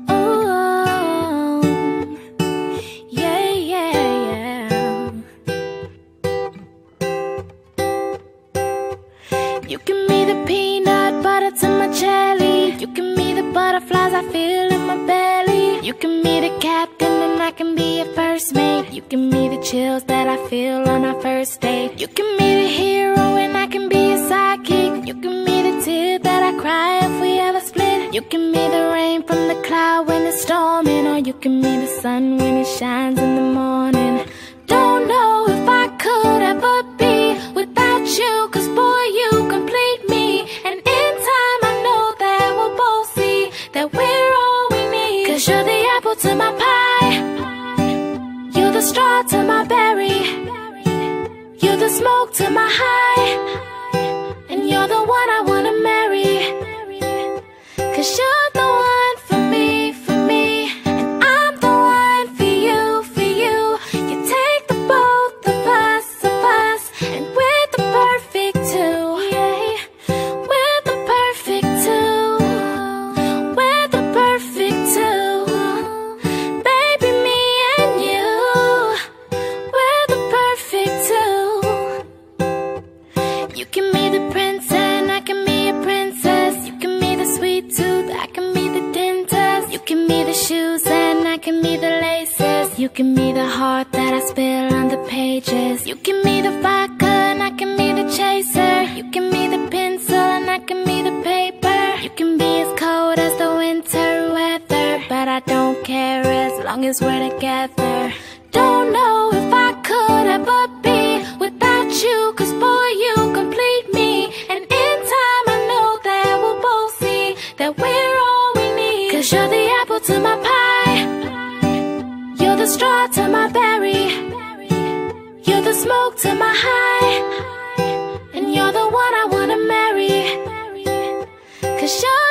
Oh, yeah, yeah, yeah. You give me the peanut butter to my jelly. You give me the butterflies I feel in my belly. You give me the captain and I can be your first mate. You give me the chills that I feel on our first date. You give me the hero and I can be your sidekick. You give me the tear that I cry if we ever split. You give me the rain from the cloud when it's storming, or you give me the sun when it shines in the morning. Don't know if I could ever be without you, 'cause boy, you complete me. And in time I know that we'll both see that we're all we need. 'Cause you're the apple to my pie, you're the straw to my berry, you're the smoke to my high, and you're the one I wanna marry. 'Cause you're the one for me, and I'm the one for you, for you. You take the both of us, and we're the perfect two. Yeah, we're the perfect two. We're the perfect two. Baby, me and you, we're the perfect two. You give me the prince and I can be a princess. You give me the sweet tooth, I can be the dentist. You give me the shoes and I can be the laces. You give me the heart that I spill on the pages. You give me the vodka and I can be the chaser. You give me the pencil and I can be the paper. You can be as cold as the winter weather, but I don't care as long as we're together. Don't know if I could ever be without you, 'cause boy, you complete me. And in time I know that we'll both see that we're all we need. 'Cause you're the apple to my pie, you're the straw to my berry, you're the smoke to my high, and you're the one I wanna marry. 'Cause you're